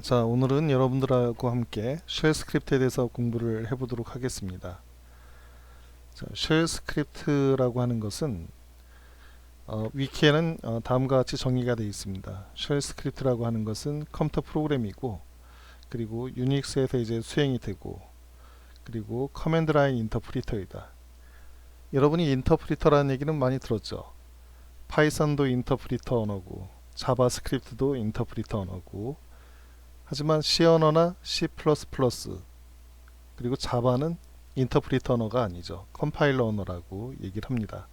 자, 오늘은 여러분들하고 함께 쉘 스크립트에 대해서 공부를 해보도록 하겠습니다. 자, 쉘 스크립트라고 하는 것은 위키에는 다음과 같이 정의가 되어 있습니다. 쉘 스크립트라고 하는 것은 컴퓨터 프로그램이고, 그리고 유닉스에서 이제 수행이 되고, 그리고 커맨드 라인 인터프리터이다. 여러분이 인터프리터라는 얘기는 많이 들었죠. 파이썬도 인터프리터 언어고, 자바스크립트도 인터프리터 언어고, 하지만 C 언어나 C++ 그리고 자바는 인터프리터 언어가 아니죠. 컴파일러 언어라고 얘기를 합니다.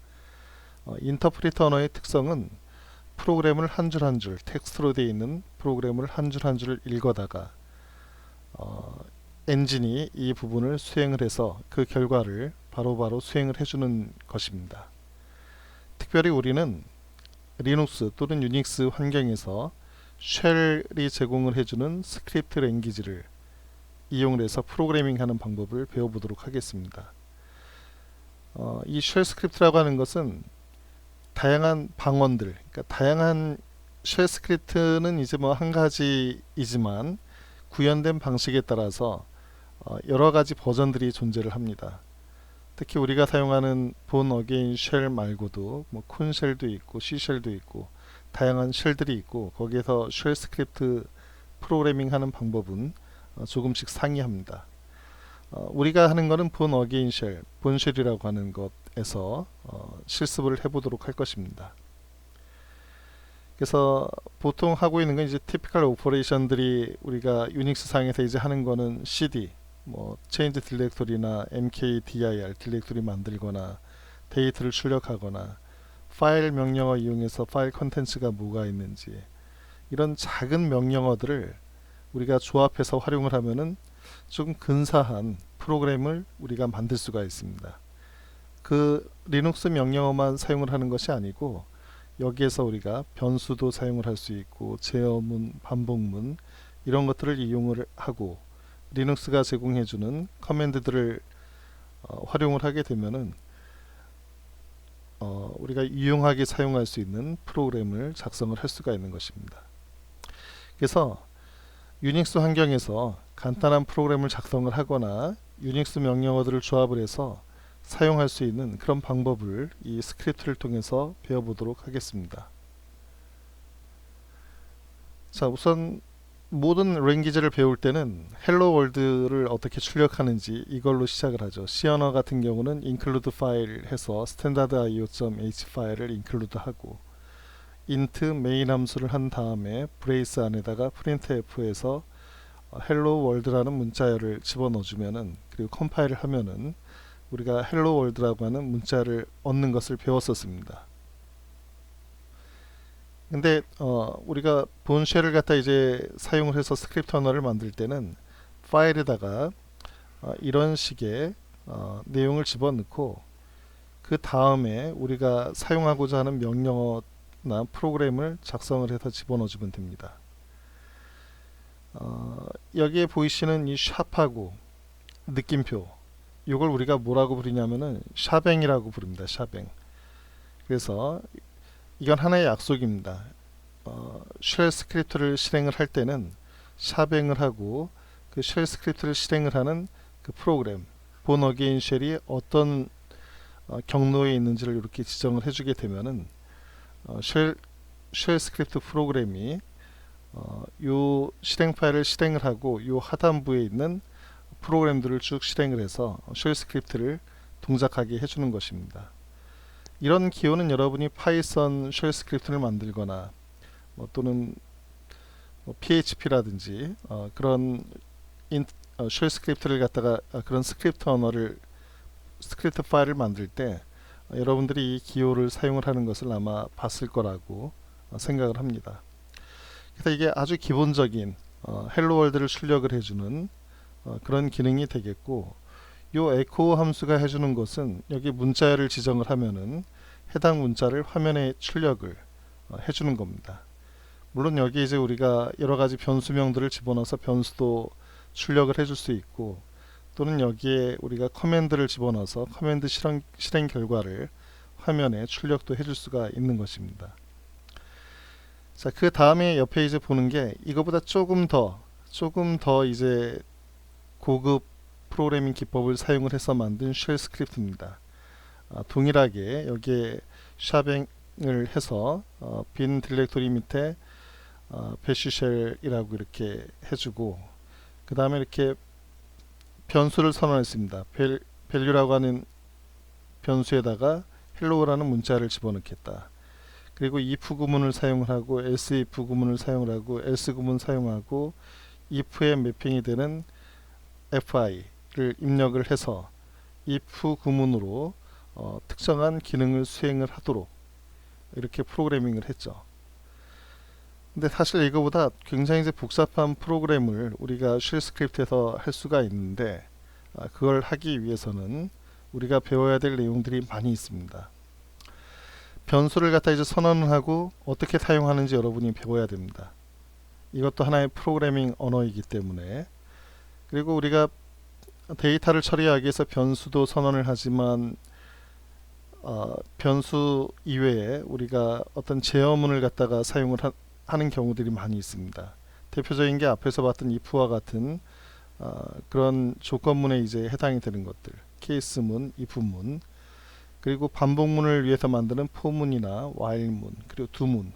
인터프리터 언어의 특성은 프로그램을 한 줄 한 줄 텍스트로 되어 있는 프로그램을 한 줄 한 줄 읽어다가 엔진이 이 부분을 수행을 해서 그 결과를 바로바로 수행을 해주는 것입니다. 특별히 우리는 리눅스 또는 유닉스 환경에서 쉘이 제공을 해주는 스크립트 랭귀지를 이용을 해서 프로그래밍하는 방법을 배워보도록 하겠습니다. 이 쉘 스크립트라고 하는 것은 다양한 방언들, 그러니까 다양한 쉘 스크립트는 이제 뭐 한 가지이지만 구현된 방식에 따라서 여러 가지 버전들이 존재를 합니다. 특히 우리가 사용하는 본 어게인 쉘 말고도 뭐 콘 쉘도 있고 C 쉘도 있고 다양한 쉘들이 있고, 거기에서 쉘 스크립트 프로그래밍 하는 방법은 조금씩 상이합니다. 우리가 하는 것은 본 어게인 쉘, 본 쉘이라고 하는 것에서 실습을 해보도록 할 것입니다. 그래서 보통 하고 있는 건 이제 티피컬 오퍼레이션들이 우리가 유닉스 상에서 이제 하는 거는 cd, 뭐 change 디렉토리나 mkdir 디렉토리 만들거나 데이터를 출력하거나 파일 명령어 이용해서 파일 컨텐츠가 뭐가 있는지, 이런 작은 명령어들을 우리가 조합해서 활용을 하면은 좀 근사한 프로그램을 우리가 만들 수가 있습니다. 그 리눅스 명령어만 사용을 하는 것이 아니고 여기에서 우리가 변수도 사용을 할 수 있고 제어문, 반복문 이런 것들을 이용을 하고 리눅스가 제공해주는 커맨드들을 활용을 하게 되면은 우리가 유용하게 사용할 수 있는 프로그램을 작성을 할 수가 있는 것입니다. 그래서 유닉스 환경에서 간단한 프로그램을 작성을 하거나 유닉스 명령어들을 조합을 해서 사용할 수 있는 그런 방법을 이 스크립트를 통해서 배워보도록 하겠습니다. 자, 우선 모든 랭귀지를 배울 때는 헬로 월드를 어떻게 출력하는지 이걸로 시작을 하죠. C 언어 같은 경우는 include 파일 해서 standard.io.h 파일을 include 하고 int main 함수를 한 다음에 브레이스 안에다가 printf에서 hello world라는 문자열을 집어넣어 주면은, 그리고 컴파일을 하면은 우리가 hello world라고 하는 문자를 얻는 것을 배웠었습니다. 근데 우리가 본 쉘을 갖다 이제 사용을 해서 스크립트 언어를 만들 때는 파일에다가 이런 식의 내용을 집어넣고 그 다음에 우리가 사용하고자 하는 명령어나 프로그램을 작성을 해서 집어넣어 주면 됩니다. 여기에 보이시는 이 샵하고 느낌표, 이걸 우리가 뭐라고 부르냐면은 샤뱅이라고 부릅니다. 샤뱅. 그래서 이건 하나의 약속입니다. 쉘 스크립트를 실행을 할 때는 샤뱅을 하고 그 쉘 스크립트를 실행을 하는 그 프로그램, 본 어게인 쉘이 어떤 경로에 있는지를 이렇게 지정을 해주게 되면은 쉘 스크립트 프로그램이 요 실행 파일을 실행을 하고 요 하단부에 있는 프로그램들을 쭉 실행을 해서 쉘 스크립트를 동작하게 해주는 것입니다. 이런 기호는 여러분이 파이썬 쉘 스크립트를 만들거나 또는 PHP라든지 그런 쉘 스크립트를 갖다가 그런 스크립트 언어를 스크립트 파일을 만들 때 여러분들이 이 기호를 사용을 하는 것을 아마 봤을 거라고 생각을 합니다. 그래서 이게 아주 기본적인 헬로 월드를 출력을 해주는 그런 기능이 되겠고, 요 에코 함수가 해주는 것은 여기 문자열을 지정을 하면은 해당 문자를 화면에 출력을 해주는 겁니다. 물론 여기 이제 우리가 여러 가지 변수명들을 집어넣어서 변수도 출력을 해줄 수 있고, 또는 여기에 우리가 커맨드를 집어넣어서 커맨드 실행 결과를 화면에 출력도 해줄 수가 있는 것입니다. 자, 그 다음에 옆에 이제 보는 게 이거보다 조금 더 조금 더 이제 고급 프로그래밍 기법을 사용을 해서 만든 쉘 스크립트입니다. 동일하게 여기에 샤뱅을 해서 빈 디렉토리 밑에 배쉬 쉘이라고 이렇게 해주고, 그 다음에 이렇게 변수를 선언했습니다. value라고 하는 변수에다가 hello라는 문자를 집어넣겠다. 그리고 if 구문을 사용을 하고 else if 구문을 사용을 하고 else 구문 사용하고 if에 매핑이 되는 fi를 입력을 해서 if 구문으로 특정한 기능을 수행을 하도록 이렇게 프로그래밍을 했죠. 근데 사실 이거보다 굉장히 이제 복잡한 프로그램을 우리가 쉘 스크립트에서 할 수가 있는데, 그걸 하기 위해서는 우리가 배워야 될 내용들이 많이 있습니다. 변수를 갖다 이제 선언을 하고 어떻게 사용하는지 여러분이 배워야 됩니다. 이것도 하나의 프로그래밍 언어이기 때문에. 그리고 우리가 데이터를 처리하기 위해서 변수도 선언을 하지만 변수 이외에 우리가 어떤 제어문을 갖다가 사용을 하는 경우들이 많이 있습니다. 대표적인 게 앞에서 봤던 if와 같은 그런 조건문에 이제 해당이 되는 것들, 케이스문, if문, 그리고 반복문을 위해서 만드는 for문이나 while문, 그리고 do문,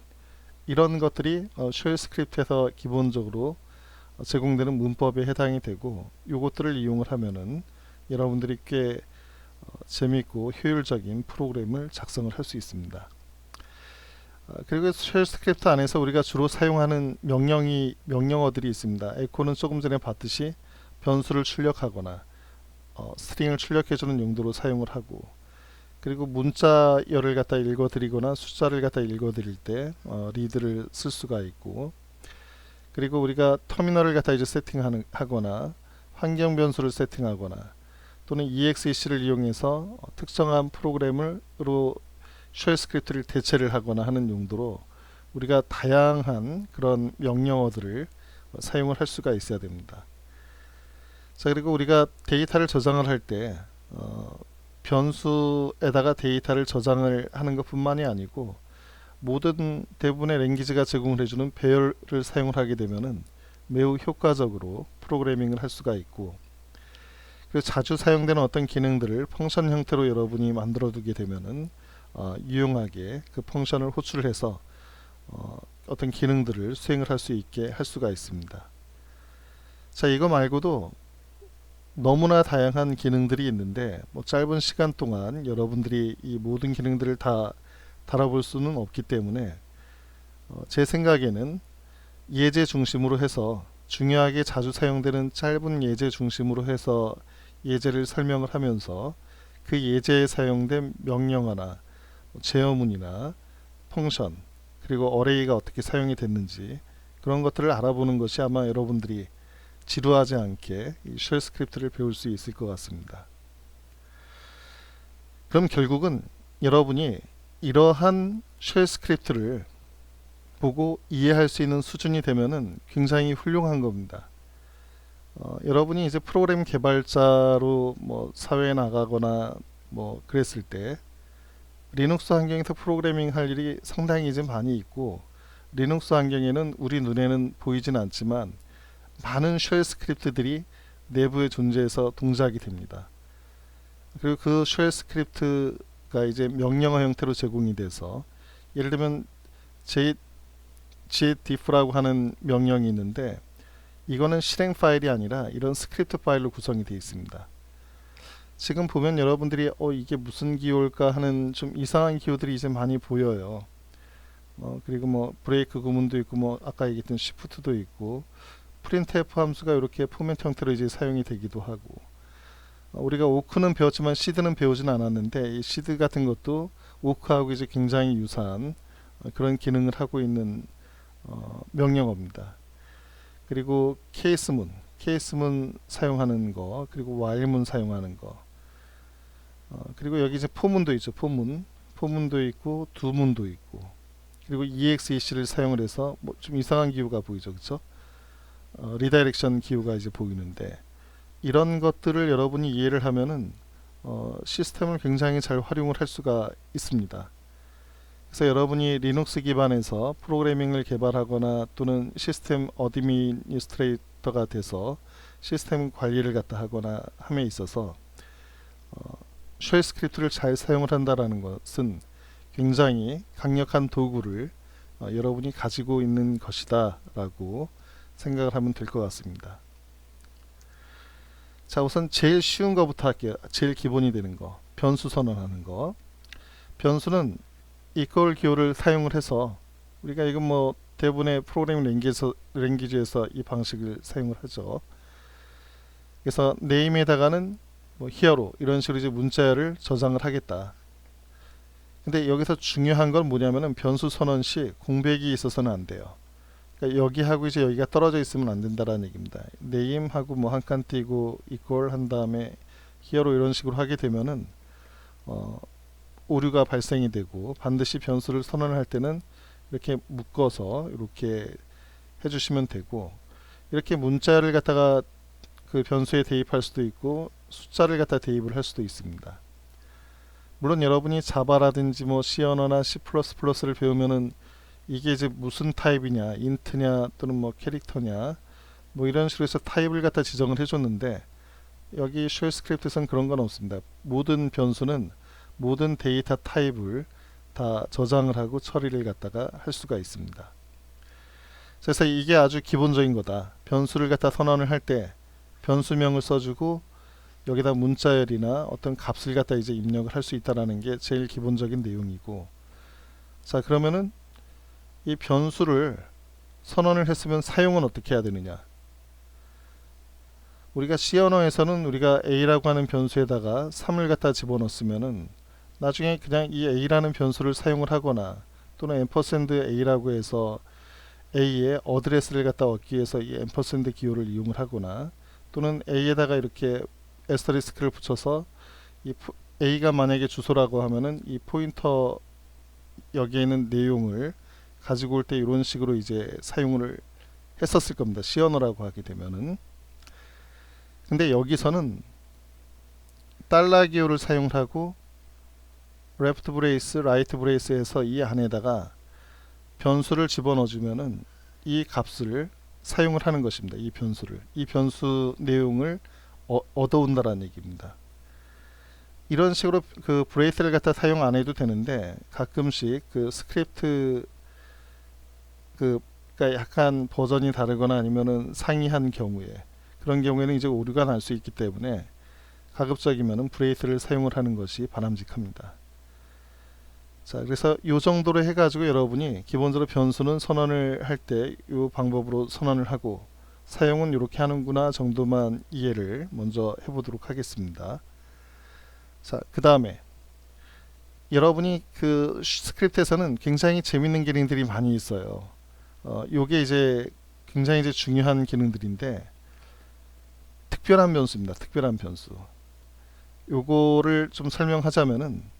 이런 것들이 쉘 스크립트에서 기본적으로 제공되는 문법에 해당이 되고, 요것들을 이용을 하면은 여러분들이 꽤 재미있고 효율적인 프로그램을 작성을 할 수 있습니다. 그리고 쉘 스크립트 안에서 우리가 주로 사용하는 명령어들이 있습니다. 에코는 조금 전에 봤듯이 변수를 출력하거나 스트링을 출력해주는 용도로 사용을 하고, 그리고 문자열을 갖다 읽어드리거나 숫자를 갖다 읽어드릴 때 리드를 쓸 수가 있고, 그리고 우리가 터미널을 갖다 이제 세팅하거나 환경 변수를 세팅하거나 또는 exec를 이용해서 특정한 프로그램으로 쉘 스크립트를 대체를 하거나 하는 용도로 우리가 다양한 그런 명령어들을 사용을 할 수가 있어야 됩니다. 자, 그리고 우리가 데이터를 저장을 할 때 변수에다가 데이터를 저장을 하는 것 뿐만이 아니고, 모든 대부분의 랭귀지가 제공을 해주는 배열을 사용을 하게 되면은 매우 효과적으로 프로그래밍을 할 수가 있고, 그리고 자주 사용되는 어떤 기능들을 펑션 형태로 여러분이 만들어 두게 되면은 유용하게 그 펑션을 호출을 해서 어떤 기능들을 수행을 할 수 있게 할 수가 있습니다. 자, 이거 말고도 너무나 다양한 기능들이 있는데 짧은 시간 동안 여러분들이 이 모든 기능들을 다 다뤄볼 수는 없기 때문에 제 생각에는 예제 중심으로 해서, 중요하게 자주 사용되는 짧은 예제 중심으로 해서 예제를 설명을 하면서 그 예제에 사용된 명령어나 제어문이나 펑션, 그리고 어레이가 어떻게 사용이 됐는지 그런 것들을 알아보는 것이 아마 여러분들이 지루하지 않게 이 쉘 스크립트를 배울 수 있을 것 같습니다. 그럼 결국은 여러분이 이러한 쉘 스크립트를 보고 이해할 수 있는 수준이 되면은 굉장히 훌륭한 겁니다. 여러분이 이제 프로그램 개발자로 사회에 나가거나 그랬을 때 리눅스 환경에서 프로그래밍 할 일이 상당히 이제 많이 있고, 리눅스 환경에는 우리 눈에는 보이진 않지만 많은 쉘 스크립트들이 내부에 존재해서 동작이 됩니다. 그리고 그 쉘 스크립트가 이제 명령어 형태로 제공이 돼서, 예를 들면 gdif라고 하는 명령이 있는데, 이거는 실행 파일이 아니라 이런 스크립트 파일로 구성이 되어 있습니다. 지금 보면 여러분들이 이게 무슨 기호일까 하는 좀 이상한 기호들이 이제 많이 보여요. 그리고 브레이크 구문도 있고 아까 얘기했던 시프트도 있고, printf 함수가 이렇게 포맷 형태로 이제 사용이 되기도 하고, 우리가 오크는 배웠지만 시드는 배우진 않았는데, 이 시드 같은 것도 오크하고 이제 굉장히 유사한 그런 기능을 하고 있는 명령어입니다. 그리고 케이스문 사용하는 거, 그리고 while문 사용하는 거, 그리고 여기 이제 포문도 있죠. 포문도 있고 do문도 있고, 그리고 exec를 사용을 해서 좀 이상한 기호가 보이죠, 그렇죠? 리다이렉션 기호가 이제 보이는데, 이런 것들을 여러분이 이해를 하면은 시스템을 굉장히 잘 활용을 할 수가 있습니다. 그래서 여러분이 리눅스 기반에서 프로그래밍을 개발하거나 또는 시스템 어드미니스트레이터가 돼서 시스템 관리를 갖다 하거나 함에 있어서 쉘 스크립트를 잘 사용을 한다라는 것은 굉장히 강력한 도구를 여러분이 가지고 있는 것이다 라고 생각을 하면 될 것 같습니다. 자, 우선 제일 쉬운 거부터 할게요. 제일 기본이 되는 거, 변수 선언하는 거. 변수는 equal 기호를 사용을 해서, 우리가 이건 뭐 대부분의 프로그래밍 랭귀지에서 이 방식을 사용을 하죠. 그래서 name에다가는 뭐 히어로 이런 식으로 이제 문자열을 저장을 하겠다. 근데 여기서 중요한 건 뭐냐면은 변수 선언 시 공백이 있어서는 안 돼요. 그러니까 여기하고 이제 여기가 떨어져 있으면 안 된다라는 얘기입니다. name하고 뭐 한 칸 띄고 equal 한 다음에 히어로 이런 식으로 하게 되면은 오류가 발생이 되고, 반드시 변수를 선언을 할 때는 이렇게 묶어서 이렇게 해주시면 되고, 이렇게 문자를 갖다가 그 변수에 대입할 수도 있고 숫자를 갖다 대입을 할 수도 있습니다. 물론 여러분이 자바라든지 뭐 C 언어나 C++를 배우면은 이게 이제 무슨 타입이냐, 인트냐 또는 뭐 캐릭터냐 뭐 이런 식으로 해서 타입을 갖다 지정을 해줬는데, 여기 쉘 스크립트에서는 그런 건 없습니다. 모든 변수는 모든 데이터 타입을 다 저장을 하고 처리를 갖다가 할 수가 있습니다. 그래서 이게 아주 기본적인 거다. 변수를 갖다 선언을 할 때 변수명을 써주고 여기다 문자열이나 어떤 값을 갖다 이제 입력을 할 수 있다라는 게 제일 기본적인 내용이고, 자, 그러면은 이 변수를 선언을 했으면 사용은 어떻게 해야 되느냐. 우리가 C 언어에서는 우리가 A라고 하는 변수에다가 3을 갖다 집어넣었으면은 나중에 그냥 이 A라는 변수를 사용을 하거나, 또는 A라고 해서 A의 어드레스를 갖다 얻기 위해서 이 앰퍼샌드 기호를 이용을 하거나, 또는 A에다가 이렇게 에스터리스크를 붙여서 이 A가 만약에 주소라고 하면은 이 포인터 여기에 있는 내용을 가지고 올 때 이런 식으로 이제 사용을 했었을 겁니다. C 언어라고 하게 되면은. 근데 여기서는 달러 기호를 사용을 하고 레프트 브레이스, 라이트 브레이스 해서 이 안에다가 변수를 집어넣어 주면은 이 값을 사용을 하는 것입니다. 이 변수를, 이 변수 내용을 얻어온다라는 얘기입니다. 이런 식으로 그 브레이스를 갖다 사용 안 해도 되는데, 가끔씩 그 스크립트 그러니까 약간 버전이 다르거나 아니면은 상이한 경우에, 그런 경우에는 이제 오류가 날 수 있기 때문에 가급적이면은 브레이스를 사용을 하는 것이 바람직합니다. 자, 그래서 이 정도로 해가지고 여러분이 기본적으로 변수는 선언을 할 때 이 방법으로 선언을 하고 사용은 이렇게 하는구나 정도만 이해를 먼저 해보도록 하겠습니다. 자, 그 다음에 여러분이 그 스크립트에서는 굉장히 재밌는 기능들이 많이 있어요. 요게 이제 굉장히 이제 중요한 기능들인데, 특별한 변수입니다. 특별한 변수. 요거를 좀 설명하자면은,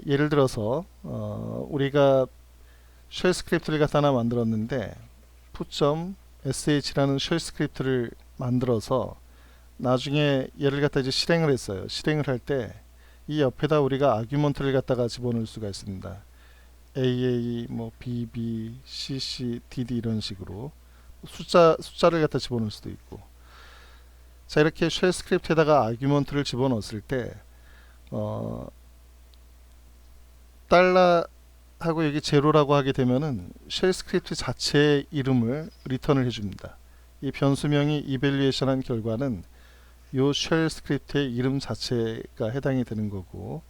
예를 들어서 우리가 쉘 스크립트를 갖다 하나 만들었는데 put.sh라는 쉘 스크립트를 만들어서 나중에 얘를 갖다 이제 실행을 했어요. 실행을 할 때 이 옆에다 우리가 아규먼트를 갖다가 집어넣을 수가 있습니다. AA, 뭐 BB, CC, DD 이런 식으로 숫자를 갖다 집어넣을 수도 있고. 자, 이렇게 쉘 스크립트에다가 아규먼트를 집어넣었을 때 달러 하고 여기 제로라고 하게 되면은 쉘 스크립트 자체의 이름을 리턴을 해줍니다. 이 변수명이 evaluation한 결과는 요 쉘 스크립트의 이름 자체가 해당이 되는 거고,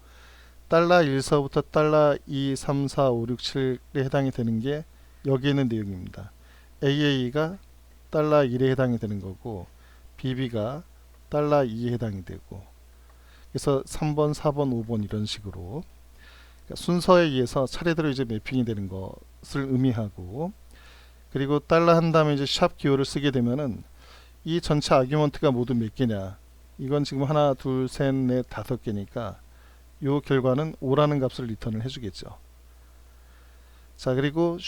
달러 1서부터 달러 2, 3, 4, 5, 6, 7에 해당이 되는 게 여기 있는 내용입니다. AA가 달러 1에 해당이 되는 거고, BB가 달러 2에 해당이 되고, 그래서 3번, 4번, 5번 이런 식으로 순서에 의해서 차례대로 이제 매핑이 되는 것을 의미하고, 그리고 달러 한 다음에 이제 샵 기호를 쓰게 되면은 이 전체 아규먼트가 모두 몇 개냐, 이건 지금 하나, 둘, 셋, 넷, 다섯 개니까 요 결과는 5라는 값을 리턴을 해주겠죠. 자, 그리고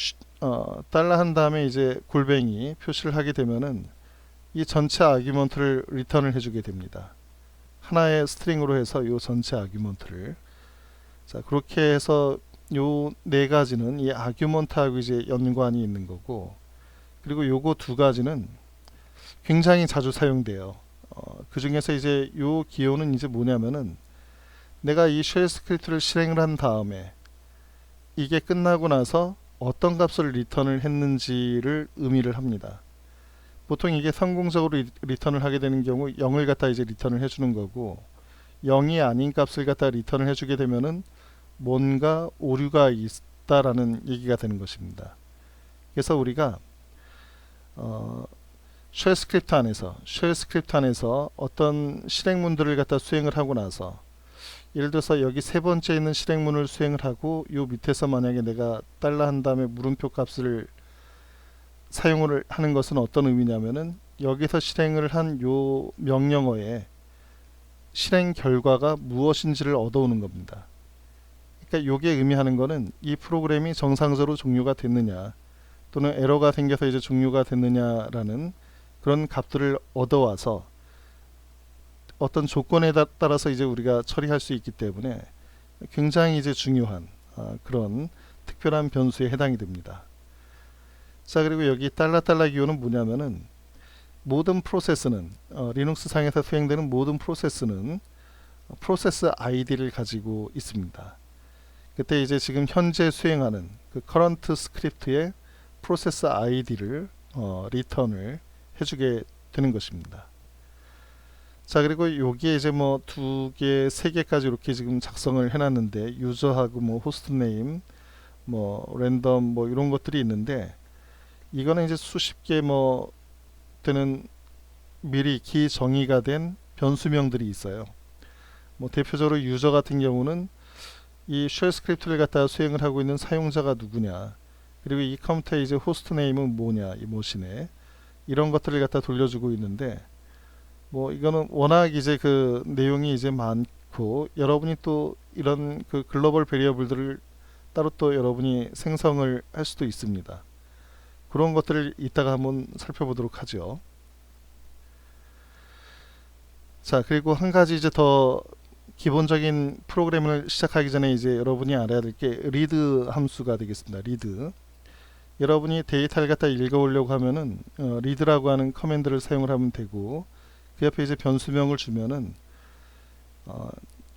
달러 한 다음에 이제 골뱅이 표시를 하게 되면은 이 전체 아규먼트를 리턴을 해주게 됩니다. 하나의 스트링으로 해서 요 전체 아규먼트를, 자, 그렇게 해서 요 네 가지는 이 아규먼트하고 이제 연관이 있는 거고, 그리고 요거 두 가지는 굉장히 자주 사용돼요. 그 중에서 이제 요 기호는 이제 뭐냐면은 내가 이 쉘 스크립트를 실행을 한 다음에 이게 끝나고 나서 어떤 값을 리턴을 했는지를 의미를 합니다. 보통 이게 성공적으로 리턴을 하게 되는 경우 0을 갖다 이제 리턴을 해주는 거고, 0이 아닌 값을 갖다 리턴을 해주게 되면은 뭔가 오류가 있다라는 얘기가 되는 것입니다. 그래서 우리가 쉘 스크립트 안에서 어떤 실행문들을 갖다 수행을 하고 나서, 예를 들어서 여기 세 번째 있는 실행문을 수행을 하고 요 밑에서 만약에 내가 달러 한 다음에 물음표 값을 사용을 하는 것은 어떤 의미냐면은 여기서 실행을 한 요 명령어의 실행 결과가 무엇인지를 얻어오는 겁니다. 그러니까 요게 의미하는 거는 이 프로그램이 정상적으로 종료가 됐느냐 또는 에러가 생겨서 이제 종료가 됐느냐라는 그런 값들을 얻어와서 어떤 조건에 따라서 이제 우리가 처리할 수 있기 때문에 굉장히 이제 중요한 그런 특별한 변수에 해당이 됩니다. 자, 그리고 여기 달러 기호는 뭐냐면은 모든 프로세스는 리눅스 상에서 수행되는 모든 프로세스는 프로세스 아이디를 가지고 있습니다. 그때 이제 지금 현재 수행하는 그 커런트 스크립트의 프로세스 아이디를 리턴을 해주게 되는 것입니다. 자, 그리고 여기에 이제 뭐 두 개, 세 개까지 이렇게 지금 작성을 해놨는데, 유저하고 뭐 호스트 네임, 뭐 랜덤 뭐 이런 것들이 있는데, 이거는 이제 수십 개 뭐 되는 미리 기정의가 된 변수명들이 있어요. 뭐 대표적으로 유저 같은 경우는 이 쉘 스크립트를 갖다가 수행을 하고 있는 사용자가 누구냐, 그리고 이 컴퓨터의 이제 호스트 네임은 뭐냐, 이 머신에 이런 것들을 갖다 돌려주고 있는데, 뭐 이거는 워낙 이제 그 내용이 이제 많고 여러분이 또 이런 그 글로벌 베리어블들을 따로 또 여러분이 생성을 할 수도 있습니다. 그런 것들을 이따가 한번 살펴보도록 하죠. 자, 그리고 한 가지 이제 더 기본적인 프로그램을 시작하기 전에 이제 여러분이 알아야 될 게 리드 함수가 되겠습니다. 리드. 여러분이 데이터를 갖다 읽어오려고 하면은 리드라고 하는 커맨드를 사용을 하면 되고, 그 옆에 이제 변수명을 주면은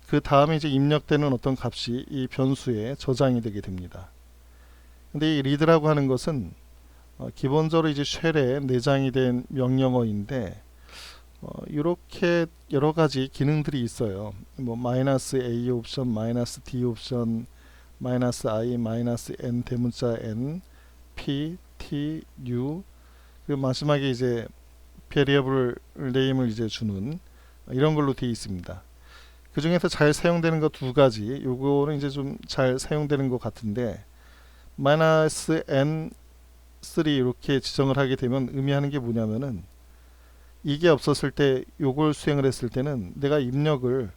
그 다음에 이제 입력되는 어떤 값이 이 변수에 저장이 되게 됩니다. 근데 이 리드라고 하는 것은 기본적으로 이제 쉘에 내장이 된 명령어인데, 이렇게 여러 가지 기능들이 있어요. 뭐 마이너스 A 옵션, 마이너스 D 옵션, 마이너스 I, 마이너스 N 대문자 N, P, T, U, 그리고 마지막에 이제 베리어블 네임을 이제 주는 이런 걸로 되어 있습니다. 그 중에서 잘 사용되는 거 두 가지, 요거는 이제 좀 잘 사용되는 것 같은데, 마이너스 N3 이렇게 지정을 하게 되면 의미하는 게 뭐냐면은, 이게 없었을 때 요걸 수행을 했을 때는 내가 입력을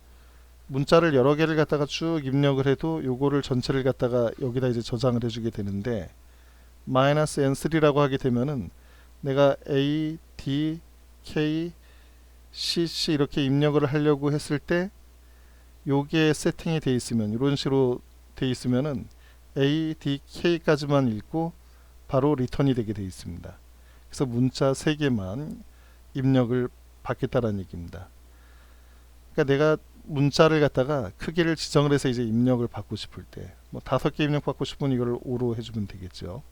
문자를 여러 개를 갖다가 쭉 입력을 해도 요거를 전체를 갖다가 여기다 이제 저장을 해주게 되는데, 마이너스 N3라고 하게 되면은 내가 A, D, K, C 이렇게 입력을 하려고 했을 때 요게 세팅이 돼 있으면, 이런 식으로 돼 있으면은 A, D, K까지만 읽고 바로 리턴이 되게 돼 있습니다. 그래서 문자 3개만 입력을 받겠다라는 얘기입니다. 그러니까 내가 문자를 갖다가 크기를 지정을 해서 이제 입력을 받고 싶을 때, 뭐 5개 입력 받고 싶으면 이걸 5로 해주면 되겠죠.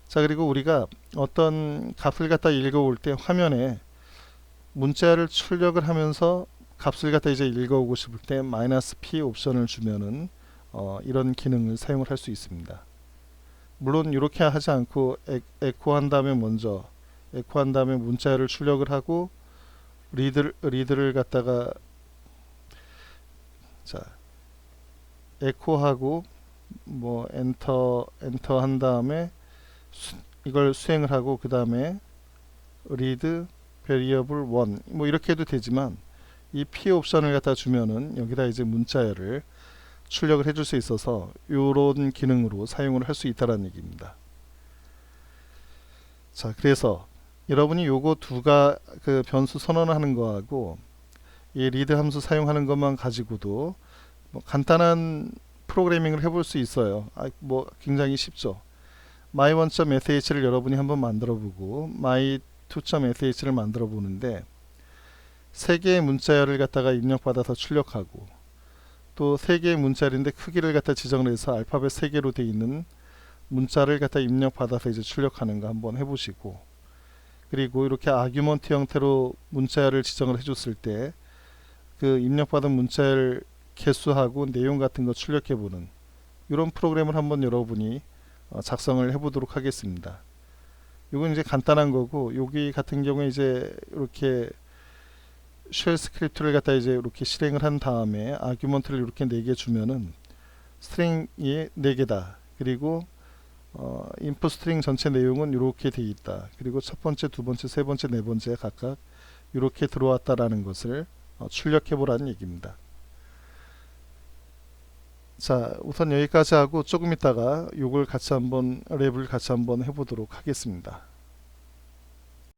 자, 그리고 우리가 어떤 값을 갖다 읽어올 때 화면에 문자를 출력을 하면서 값을 갖다 이제 읽어오고 싶을 때 마이너스 P 옵션을 주면은 이런 기능을 사용을 할 수 있습니다. 물론 이렇게 하지 않고 에코한 다음에 먼저 에코한 다음에 문자를 출력을 하고 리드를 갖다가 자 에코하고 뭐 엔터 한 다음에 이걸 수행을 하고 그 다음에 read variable 1 뭐 이렇게 해도 되지만, 이 P 옵션을 갖다 주면은 여기다 이제 문자열을 출력을 해줄 수 있어서 이런 기능으로 사용을 할 수 있다는 얘기입니다. 자, 그래서 여러분이 요거 그 변수 선언하는 거하고 이 리드 함수 사용하는 것만 가지고도 뭐 간단한 프로그래밍을 해볼 수 있어요. 뭐 굉장히 쉽죠. my1.sh를 여러분이 한번 만들어보고 my2.sh를 만들어 보는데 세 개의 문자열을 갖다가 입력받아서 출력하고 또 세 개의 문자열인데 크기를 갖다 지정을 해서 알파벳 세 개로 되어 있는 문자를 갖다 입력받아서 이제 출력하는 거 한번 해보시고, 그리고 이렇게 아규먼트 형태로 문자열을 지정을 해줬을 때 그 입력받은 문자열 개수하고 내용 같은 거 출력해보는 이런 프로그램을 한번 여러분이 작성을 해보도록 하겠습니다. 이건 이제 간단한 거고, 여기 같은 경우에 이제 이렇게 쉘 스크립트를 갖다 이제 이렇게 실행을 한 다음에 아규먼트를 이렇게 4개 주면은 스트링이 4개다. 그리고 인풋 스트링 전체 내용은 이렇게 되어 있다. 그리고 첫 번째, 두 번째, 세 번째, 네 번째 각각 이렇게 들어왔다라는 것을 출력해 보라는 얘기입니다. 자, 우선 여기까지 하고 조금 있다가 이걸 같이 한번 랩을 같이 한번 해보도록 하겠습니다.